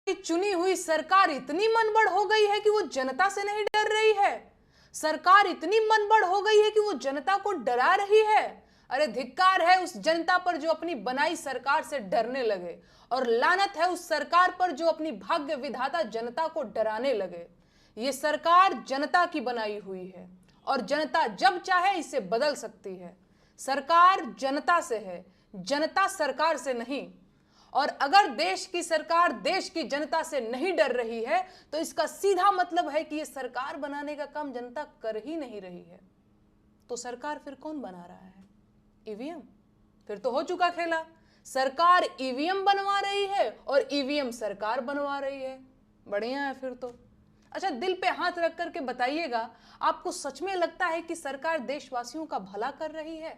की चुनी हुई सरकार इतनी मनबड़ हो गई है कि वो जनता से नहीं डर रही है। सरकार इतनी मनबड़ हो गई है कि वो जनता को डरा रही है। अरे धिक्कार है उस जनता पर जो अपनी बनाई सरकार से डरने लगे, और लानत है उस सरकार पर जो अपनी भाग्य विधाता जनता को डराने लगे। ये सरकार जनता की बनाई हुई है और जनता जब चाहे इसे बदल सकती है। सरकार जनता से है, जनता सरकार से नहीं। और अगर देश की सरकार देश की जनता से नहीं डर रही है तो इसका सीधा मतलब है कि यह सरकार बनाने का काम जनता कर ही नहीं रही है। तो सरकार फिर कौन बना रहा है? ईवीएम। फिर तो हो चुका खेला। सरकार ईवीएम बनवा रही है और ईवीएम सरकार बनवा रही है। बढ़िया है फिर तो। अच्छा, दिल पे हाथ रख करके बताइएगा, आपको सच में लगता है कि सरकार देशवासियों का भला कर रही है?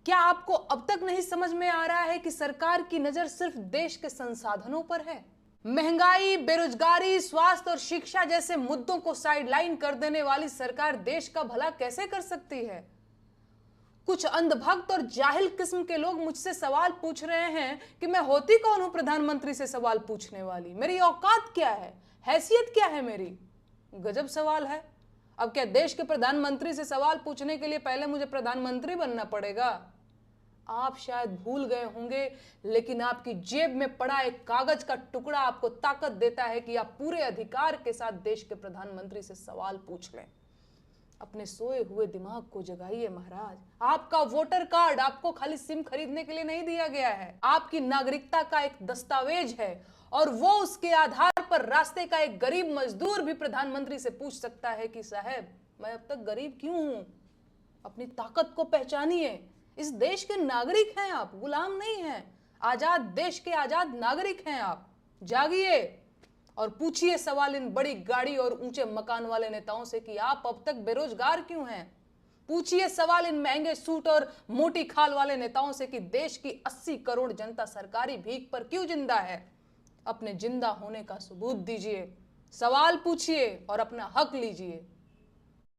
क्या आपको अब तक नहीं समझ में आ रहा है कि सरकार की नजर सिर्फ देश के संसाधनों पर है? महंगाई, बेरोजगारी, स्वास्थ्य और शिक्षा जैसे मुद्दों को साइडलाइन कर देने वाली सरकार देश का भला कैसे कर सकती है? कुछ अंधभक्त और जाहिल किस्म के लोग मुझसे सवाल पूछ रहे हैं कि मैं होती कौन हूं प्रधानमंत्री से सवाल पूछने वाली? मेरी औकात क्या है? हैसियत क्या है मेरी? गजब सवाल है। अब क्या देश के प्रधानमंत्री से सवाल पूछने के लिए पहले मुझे प्रधानमंत्री बनना पड़ेगा? आप शायद भूल गए होंगे, लेकिन आपकी जेब में पड़ा एक कागज का टुकड़ा आपको ताकत देता है कि आप पूरे अधिकार के साथ देश के प्रधानमंत्री से सवाल पूछ लें। अपने सोए हुए दिमाग को जगाइए महाराज। आपका वोटर कार्ड आपको खाली सिम खरीदने के लिए नहीं दिया गया है, आपकी नागरिकता का एक दस्तावेज है, और वो उसके आधार पर रास्ते का एक गरीब मजदूर भी प्रधानमंत्री से पूछ सकता है कि साहब मैं अब तक गरीब क्यों हूं? अपनी ताकत को पहचानिए। इस देश के नागरिक हैं आप, गुलाम नहीं हैं। आजाद देश के आजाद नागरिक हैं आप। जागिए और पूछिए सवाल इन बड़ी गाड़ी और ऊंचे मकान वाले नेताओं से कि आप अब तक बेरोजगार क्यों हैं? पूछिए सवाल इन महंगे सूट और मोटी खाल वाले नेताओं से कि देश की 80 करोड़ जनता सरकारी भीख पर क्यों जिंदा है? अपने जिंदा होने का सबूत दीजिए, सवाल पूछिए और अपना हक लीजिए।